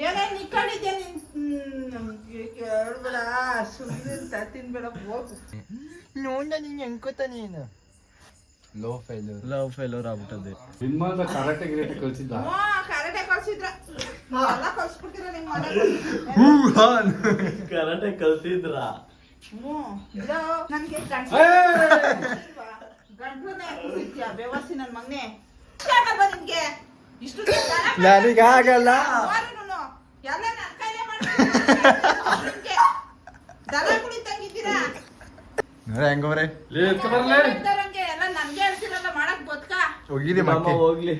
ಏನೇ ನಿಕ್ಕೊಂಡಿದ್ಯಾ ನೀನ್ ಕೇಳ್ಬೇಡ ಸುಮ್ಮನೆ ತಿನ್ಬೇಡ ಹೋಗು ನೋಡ ನಿಂಗೆ ಹೆಂಗ್ಕೋತ ನೀನು ಲವ್ ಫೇಲೋರ್ ಆಗ್ಬಿಟ್ಟದೆ ನಿಮ್ಮಂತ ಕರಾಟೆ ಗಿರಾಟೆ ಕಳ್ಸಿದ್ದ ಕರಾಟೆ ಕಳ್ಸಿದ್ರ ಎಲ್ಲ ಕಳ್ಸ್ಬಿಡ್ತೀರ ನಿಮ್ ಕರಾಟೆ ಕಲ್ತಿದ್ರ ನನ್ಗೆ ಗಂಟ್ಲನ್ನೇ ಹಾಕಿದ್ಯಾ ಬೇವರ್ಸಿ ನನ್ ಮಗನೇ ನಿಮ್ಗೆ ಇಷ್ಟು ನನಗಾಗಲ್ಲ ಎಲ್ಲ ನನ್ ಕೈಲೇ ಮಾಡ್ತೀನಿ ದನ ಕುಳಿತಂಗಿದ್ದೀರಾ ಹೆಂಗವ್ರೆ ಎಲ್ಲ ನನ್ಗೆ ಹೇಳ್ತಿರಲ್ಲ ಮಾಡಕ್ ಬದ್ಕ ಹೋಗಿರಿ ಮಕ್ಕ ಹೋಗ್ಲಿ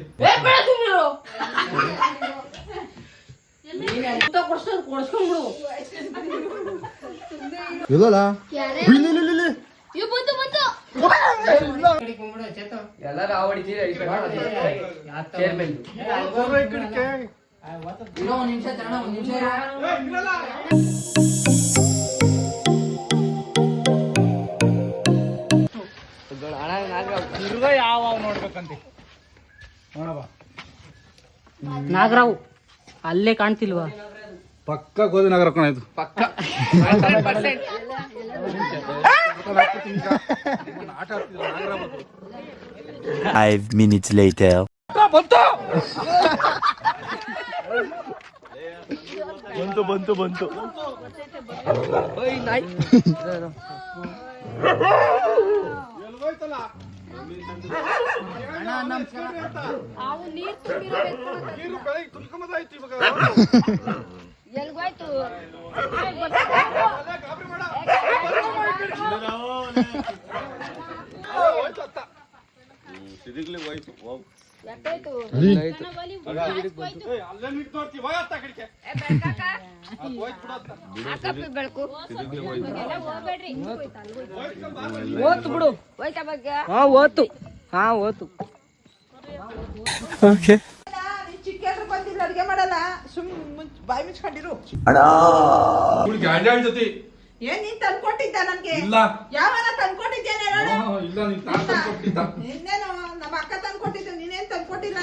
ಇದಲ್ಲ ಎಲ್ಲಾರು ಆವಡಿತೀರಿ ಒಂದ್ ನಿಮಿಷ ಯಾವ ನೋಡ್ಬೇಕಂತ ನೋಡಬಾ ನಾಗರಾವ್ ಅಲ್ಲೇ ಕಾಣ್ತಿಲ್ವಾ ಪಕ್ಕ ಗೋಧಿ ನಗರ ಇದು ಪಕ್ಕ 5 minutes later. ಬಂತು ಚಿಕ್ಕ ಬಂದಿಲ್ಲ ಅಡ್ಗೆ ಮಾಡಲ್ಲ ಸುಮ್ ಬಾಯಿ ಮುಚ್ಕೊಂಡಿರು ಏನ್ ನೀನ್ ತಂದ್ಕೊಟ್ಟಿದ್ದ ನನ್ಗೆ ಯಾವಾಗ ತಂದ್ಕೊಟ್ಟಿದ್ದೇನೆ ಇನ್ನೇನು ನಮ್ಮ ಅಕ್ಕ ತಂದ್ಕೊಟ್ಟಿದ್ದೆ ನೀನೇನ್ ತಂದ್ಕೊಟ್ಟಿಲ್ಲ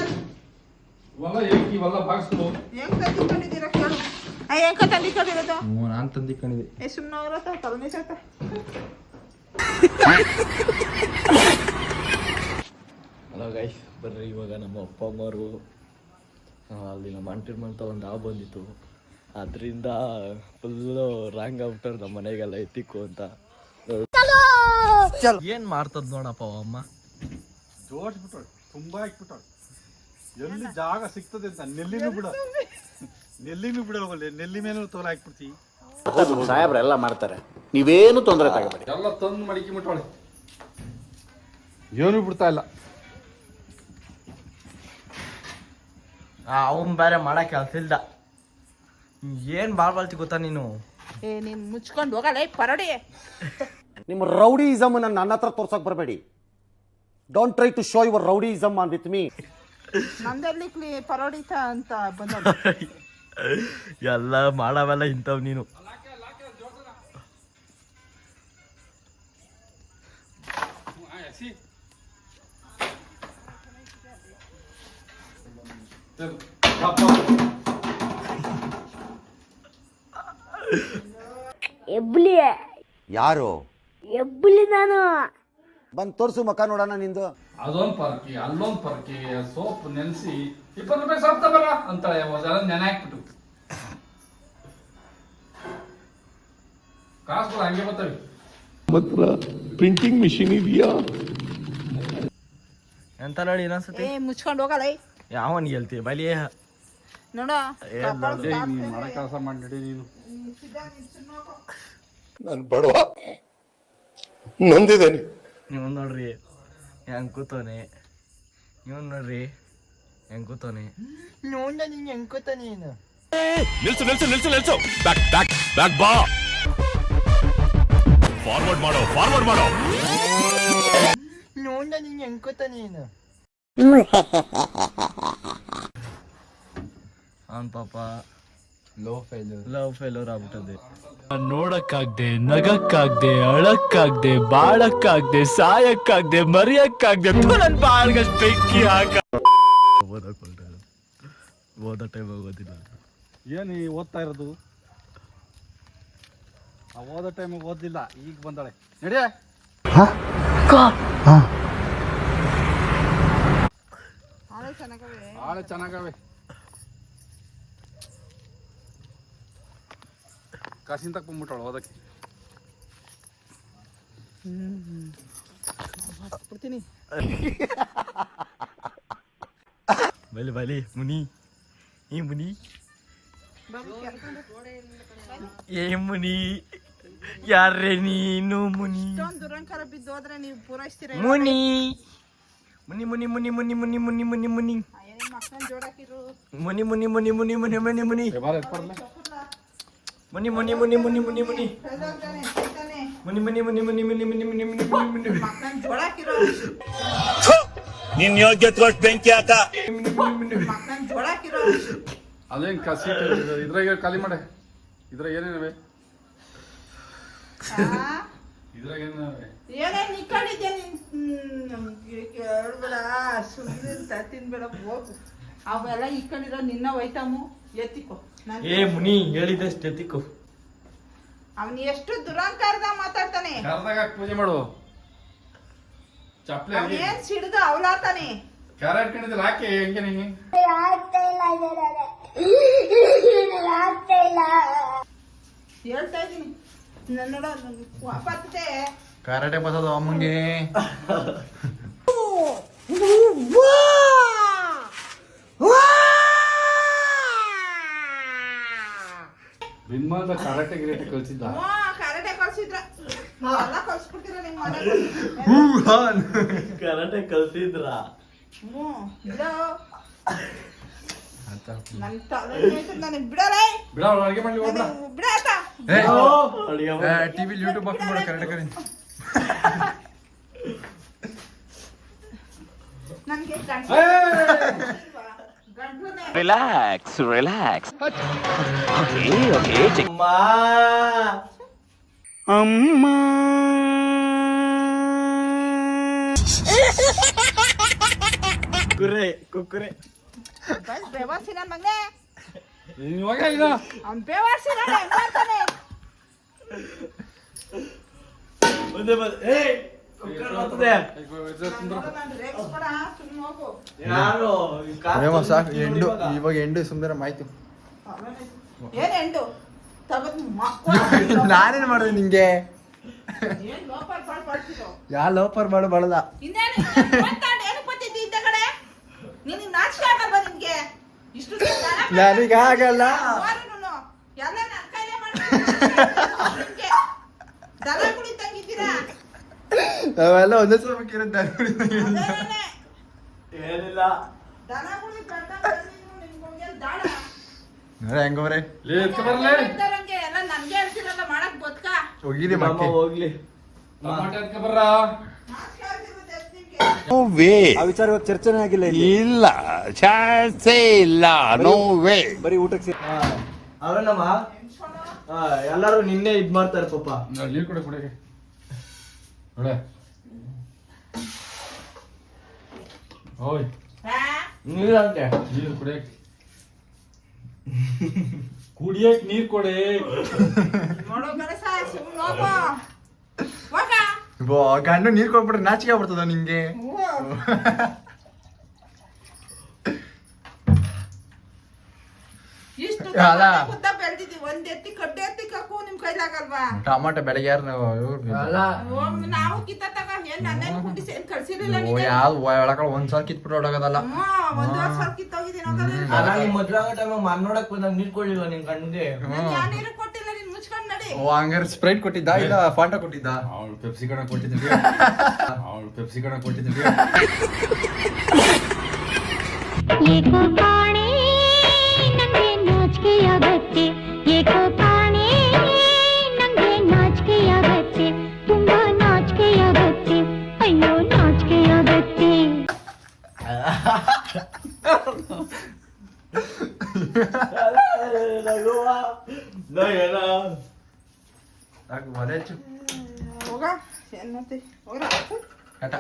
ಹೆಂಗ್ ತಂದಿಕೊಂಡಿದ್ದೀರ ಕೇಳು ಹೆಂಗ ತಂದಿಕೊಂಡಿರೋದು ನಾನ್ ತಂದಿಕೊಂಡಿದ್ದೆ ಸುಮ್ನ ತಲೆನೇ ಸಾಕ ಹಲೋ ಗೈಸ್ ಬರ್ರಿ ಇವಾಗ ನಮ್ಮ ಅಪ್ಪ ಅಮ್ಮರು ಅಲ್ಲಿ ನಮ್ಮ ಅಂಟಿರ್ ಮಂತ ಒಂದು ಹಾವು ಬಂದಿತ್ತು ಅದರಿಂದ ಫುಲ್ಲು ರಾಂಗ್ ಆಗ್ಬಿಟ್ಟಾರೆ ನಮ್ಮ ಮನೆಗೆಲ್ಲ ಎತ್ತಿಕ್ಕು ಅಂತ ಏನ್ ಮಾಡ್ತದ ನೋಡಪ್ಪ ಅಮ್ಮ ಜೋಡಿಸ್ಬಿಟ್ಟಳು ತುಂಬಾ ಇಟ್ಬಿಟ್ಟಳು ಎಲ್ಲಿ ಜಾಗ ಸಿಗ್ತದೆ ಅಂತ ನೆಲ್ಲಿನೂ ಬಿಡಲ್ವಲ್ಲ ನೆಲ್ಲಿ ಮೇಲೂ ತೋಲ ಹಾಕ್ಬಿಡ್ತಿ ಸಾಹೇಬ್ರೆಲ್ಲ ಮಾಡ್ತಾರೆ ನೀವೇನು ತೊಂದರೆ ತಗೋಬೇಡಿ ಎಲ್ಲ ತಂದು ಮಡಿಕೆ ಮುಟ್ಟವಳೆ ಏನು ಬಿಡ್ತಾ ಇಲ್ಲ ಅವನ್ ಬೇರೆ ಮಾಡಕ್ ಕೆಲಸ ಇಲ್ದ ಏನ್ ಬಾಳ್ತಿ ಗೊತ್ತಾ ನೀನು ನೀನ್ ಮುಚ್ಕೊಂಡು ಹೋಗಲ್ಲ ಪರಡಿ ನಿಮ್ಮ ರೌಡಿಸಮ್ ನನ್ನ ಹತ್ರ ತೋರ್ಸಕ್ ಬರಬೇಡಿ don't try to show your rowdyism on with me ನಂದರ್ಲಿಕ್ಲಿ ಪರೋಡಿತ ಅಂತ ಬಂದ ಎಲ್ಲ ಮಾಡವೆಲ್ಲ ಇಂಥವ್ ನೀನು ಎಬ್ಲಿ ಯಾರು ಎಬ್ಲಿ ನಾನು ಬಂದ್ ತೋರ್ಸು ಮಕ ನೋಡೋಣ ನಿಂದು ಅದೊಂದ್ ಪರ್ಕಿ ಅಲ್ಲೊಂದ್ ಪರ್ಕಿ ಸೋಪ್ ನೆನ್ಸಿ 20 ರೂಪಾಯಿ ಸೋಪ್ ತಗೋಲ್ಲ ಅಂತಾಳೆ ನೆನೆ ಹಾಕ್ಬಿಟ್ಟು ಕಾಸುಗಳು ಹಂಗೆ ಬರ್ತವೆ ಮಾತ್ರ ಪ್ರಿಂಟಿಂಗ್ ಮಿಷಿನ್ ಇದೆಯಾ ಎಂತ ನೋಡಿ ಇನ್ನೊಂದ್ಸತಿ ಮುಚ್ಕೊಂಡು ಹೋಗಲ್ಲ ಯಾವನ್ ಗೆಲ್ತಿ ಬಲಿ ನೋಡ ಮಾಡ ಕೆಲಸ ಮಾಡಿ ನೀನು ನಾನು ಬಡವ ನೊಂದಿದ್ದೇನೆ ನೀವು ನೋಡ್ರಿ ಹೆಂಗ್ ಕೂತವನೆ ಇವನ್ ನೋಡ್ರಿ ಹೆಂಗ್ ಕೂತವನೆ ನೋಡ ನಿಂಗೆ ಹೆಂಗ್ ಕೂತ ನೀನು ನಿಲ್ಸು ಬ್ಯಾಕ್ ಬಾ ಫಾರ್ವರ್ಡ್ ಮಾಡೋ ನೋಡ ನಿಂಗೆ ಹೆಂಗ್ ಕೂತ ನೀನು ಅವನ್ ಪಾಪ ಲವ್ ಫೇಲೋರ್ ಆಗ್ಬಿಟ್ಟದೆ ನೋಡಕ್ಕಾಗ್ದೆ ನಗಕ್ಕಾಗ್ದೆ ಅಳಕ್ಕಾಗ್ದೆ ಬಾಳಕ್ಕಾಗ್ದೆ ಸಾಯಕ್ಕಾಗ್ದೆ ಮರಿಯಕ್ಕಾಗ್ದೆ ನನ್ ಬಾಳ್ಗಷ್ಟು ಬೆಂಕಿ ಹಾಕ ಓದೋ ಟೈಮಾಗ ಓದಿಲ್ಲ. ಏನು ಈ ಓದ್ತಾ ಇರೋದು? ಆ ಓದೋ ಟೈಮಿಗೆ ಓದಿಲ್ಲ, ಈಗ ಬಂದಾಳೆ. ನಡಿಯ ಆಳೆ ಚೆನ್ನಾಗವೆ. ಕಾಸಿನ ತಕ್ಕ ಬಂದ್ಬಿಟ್ಟಾಳು ಓದಕ್ಕೆ. ಬಿಡ್ತೀನಿ. ಬಲಿ ಬಲಿ ಮುನಿ, ಈ ಮುನಿ ಏ ಮುನಿ, ಯಾರೇ ನೀನು ಮುನಿ? ಇಷ್ಟೊಂದು ದುರಂಕಾರ ಬಿದ್ದು ಹೋದ್ರೆ ನೀವು ಪೂರೈಸ್ತೀರ. ಮುನಿ ಮುನಿ ಮುನಿ ಮುನಿ ಮುನಿ ಮುನಿ ಮುನಿ ಮುನಿ ಮುನಿ ಮಕ್ಕಳನ್ನ ಜೋಡಾಕಿರು. ಮುನಿ ಮುನಿ ಮುನಿ ಮುನಿ ಮುನಿ ಮುನಿ ಮುನಿ ಮುನಿ ಮುನಿ ಮುನಿ ಮುನಿ ಮುನಿ ಮುನಿ ಕೈಲಾಗ್ತಾನೆ, ಕೈತಾನೆ. ಮುನಿ ಮುನಿ ಮುನಿ ಮುನಿ ಮುನಿ ಮುನಿ ಮುನಿ ಮುನಿ ಮುನಿ ಮುನಿ ಮಕ್ಕಳನ್ನ ಜೋಡಾಕಿರು. ನಿನ್ ಯೋಗ್ಯತೆ ಅಷ್ಟು ಬೆಂಕಿ ಹಾಕ. ಮಕ್ಕಳನ್ನ ಜೋಡಾಕಿರು. ಅದೇನ್ ಸೀಟ್ ಇದ್ರಾಗ ಖಾಲಿ ಮಾಡೆ. ಇದ್ರಾಗ ಏನೇನವೆ? ಇದ್ರಾಗ ಏನೇನವೆ? ಏನೇನ್ ನಿಕ್ಕೊಂಡಿದ್ದೆ ನೀನ್? ಹೇಳ್ಬೇಡ, ಸುಮ್ಮನೆ ತಿನ್ಬೇಡ, ಹೋಗು. ಅವೆಲ್ಲ ಇಕ್ಕೊಂಡಿರೋ ನಿನ್ನ ವೈಟಮು ಎತ್ತಿಕೊ. ಏ ಮುನಿ ಹೇಳಿದಷ್ಟು ಎತ್ತಿಕೋ. ಅವನು ಎಷ್ಟು ದುರಂಕಾರದ ಮಾತಾಡ್ತಾನೆ. ಕರ್ದಾಗ ಪೂಜೆ ಮಾಡು. ಚಪ್ಲಿ ಹಾಕಿ ಏನ್ ಸಿಡ್ದು ಅವಲಾತಾನೆ. ಕ್ಯಾರೆಟ್ ಕಿಣಿದ್ರೆ ಹಾಕಿ ಹೆಂಗೆ ನೀನು? ಹೇಳ್ತಾ ಇದೀನಿ ನೋಡ, ವಾಪತ್ತೆ ಕರಾಟೆ ಬಸೋದು ಅಮ್ಮಂಗೆ. ಬಿನ್ಮಾದ ಕರಾಟೆ ಗಿರಾಟೆ ಕಳ್ಸಿದ್ದ. ಕರಾಟೆ ಕಳ್ಸಿದ್ರ ಎಲ್ಲ ಕಳ್ಸ್ಬಿಡ್ತೀರ ನಿಮ್ ಮನೆ. ಕರಾಟೆ ಕಲ್ತಿದ್ರ? ನನ್ ತಲೆ ನನಗೆ ಬಿಡಲೇ ಬಿಡ ಅಡಿಗೆ ಮಾಡ್ಲಿ ಹೋಗ್ಬಿಡ. ಬಿಡ ಆತ. ಟಿವಿ ಯೂಟ್ಯೂಬ್ ಹಾಕ್ಬಿಡ ಕರಾಟೆ ಕರಿ. ನನ್ಗೆ ಗಂಟ್ಲನೆ ರಿಲ್ಯಾಕ್ಸ್ ರಿಲ್ಯಾಕ್ಸ್. ಅಮ್ಮ ಕುರೆ ಕುಕ್ಕರೆ ಬೇವಾಸಿ ನನ್ ಮಗನೇ. ಇವಾಗ ಇದು ಅವ್ನ್ ಬೇವಾಸಿ ನಾನು ಹೆಂಗ್ ಮಾಡ್ತಾನೆ. ಒಂದೇ ಏ ಕುಕ್ಕರ್ ಬರ್ತದೆ. ನಾನು ರೇಗಿಸ್ಬೇಡ, ಸುಮ್ನೆ ಹೋಗು. ಯಾರು ಸಾಕು ಎಂಡು, ಇವಾಗ ಎಂಡು ಸುಂದರ ಮಾಯ್ತು. ಏನ್ ಎಂಡು ತಗದ್ ನಾನೇನ್ ಮಾಡಿದೆ ನಿಂಗೆ? ಏನ್ ಲೋಪರ್ ಮಾಡ್ತಿರೋ? ಯಾ ಲೋಪರ್ ಮಾಡು ಬಳದ. ಇನ್ನೇನು ಏನು ಗೊತ್ತಿದ್ದಿ ಇದ್ದ ಕಡೆ? ನಿನಗೆ ನಾಚಿಕೆ ಆಗಲ್ವಾ ನಿನ್ಗೆ? ಇಷ್ಟು ನನಗಾಗಲ್ಲ. ಎಲ್ಲ ನನ್ನ ಕೈಲೇ ಮಾಡ್ತೀನಿ. ದನ ಕುಡಿತಂಗಿದ್ದೀರಾ? ನಾವೆಲ್ಲ ಒಂದೇ ಸಲ ಬೇಕಿರೋದು. ಅದೇನೇ. ಏನಿಲ್ಲ. ದನ ಕುಡಿ ನಿಮ್ಗೆ ದಾಳ ಹೆಂಗವ್ರೆ ಬರ್ಲೇ ಇದ್ದವ್ರಂಗೆ ಎಲ್ಲ ನನ್ಗೆ ಹೇಳ್ತಿರಲ್ಲ ಮಾಡಕ್ ಬದುಕ. ಹೋಗಿರಿ ಅಮ್ಮ ಮಕ್ಕೆ. ಹೋಗ್ಲಿ. ಟಮಾಟೆ ಅದಕ್ಕೆ ಬರ್ರ. ನಾಚಿಕೆ ಆಗ್ತಿರುತ್ತೆ ನಿಮ್ಗೆ. ವೇ ಆ ವಿಚಾರ ಇವಾಗ ಚರ್ಚೆನೇ ಆಗಿಲ್ಲ ಇಲ್ಲಿ. ಇಲ್ಲ, ಚಾನ್ಸೇ ಇಲ್ಲ. No way. ಬರೀ ಊಟಕ್ಕೆ ಅವನಮ್ಮ ಎಲ್ಲಾರು ನಿನ್ನೆ ಇದ್ ಮಾಡ್ತಾರೆ ಪಾಪ. ನೀರು ಕೊಡೆ ಕುಡಿಗೆ ನೋಡೆ. ಓಯ್ ನೀರಂತೆ ನೀರು ಕುಡಿಯಕ್ಕೆ. ಕುಡಿಯಕ್ ನೀರ್ ಕೊಡೆ. ನೋಡೋ ಗಣಸ ಸುಮ್ಮನೆ ಹೋಗೋ. ಗಂಡು ನೀರ್ ಕೊಟ್ಬಿಟ್ರೆ ನಾಚಿಕೆ ಆಗ್ಬಿಡ್ತದ ನಿಂಗೆ? ಇಷ್ಟು ಅಲ್ಲ. ಉದ್ದ ಬೆಳ್ದಿದ್ದೀವಿ. ಒಂದ್ ಎತ್ತಿ ಕಡ್ಡೆ ಎತ್ತಿ ಕಕ್ಕು ನಿಮ್ ಕೈಲಾಗಲ್ವಾ? ಟಮಾಟೆ ಬೆಳಗ್ಗೆ ಯಾರು ಅಲ್ಲ ನಾವು ಕಿತ್ತ ತಗ ಏನ್ ನನ್ನೇನು ಕುಟ್ಟಿಸಿ ಏನ್ ಕಳ್ಸಿರ್ಲಿಲ್ಲ ನೀನು. ಯಾವ್ದು ಒಳಕಳ ಒಂದ್ಸಲ ಕಿತ್ಬಿಟ್ಟು ಹೊಡೋಗೋದಲ್ಲ. ಒಂದೂವರೆ ಸಾವಿರ ಕಿತ್ತೋಗಿದ್ದೀನಿ ಹೋಗಲ್ಲ. ಅಲ್ಲ ನಿಮ್ ಮದ್ವೆ ಆಗೋ ಟೈಮ್ ಮನ್ ನೋಡಕ್ ಬಂದಾಗ ನೀರ್ ಕೊಡ್ಲಿಲ್ವ ನಿಮ್ ಕಣ್ಣಿಗೆ? ನನ್ ಯಾ ನೀರು ಕೊಟ್ಟಿಲ್ಲ, ನೀನ್ ಮುಚ್ಕೊಂಡ್ ನಡಿ. ಓ ಹಂಗಾರೆ ಸ್ಪ್ರೈಟ್ ಕೊಟ್ಟಿದ್ದ ಇಲ್ಲ ಫಾಂಟಾ ಕೊಟ್ಟಿದ್ದ? ಅವಳು ಪೆಪ್ಸಿ ಕಣ ಕೊಟ್ಟಿದ್ದೆ. ಅವಳು ಪೆಪ್ಸಿ ಕಣ ಕೊಟ್ಟಿದ್ದೆ. ಏಕೋ ಕಾಣೆ ನಂಗೆ ನಾಚಿಕೆಯಾಗತ್ತೆ, ಏಕೋ ಕಾಣೆ ನಂಗೆ ನಾಚಿಕೆಯಾಗತ್ತೆ, ತುಂಬಾ ನಾಚಿಕೆಯಾಗತ್ತೆ, ಅಯ್ಯೋ ನಾಚಿಕೆಯಾಗತ್ತೆ. ಸಾಕು ಒಲೆ ಹಚ್ಚು. ಹೋಗ ಏನ್ ಮಾಡ್ತಿ ಹೋಗ್ರ. ಟಾಟಾ.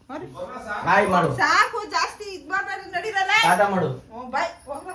ಹಾಯ್ ಮಾಡು ಸಾಕು ಜಾಸ್ತಿ ಇದ್ ಮಾಡ್ಬೇಡಿ ನಡೀರಲ್ಲ ಟಾಟಾ ಮಾಡು ಬಾಯ್ ಹೋಗ್ಬಾ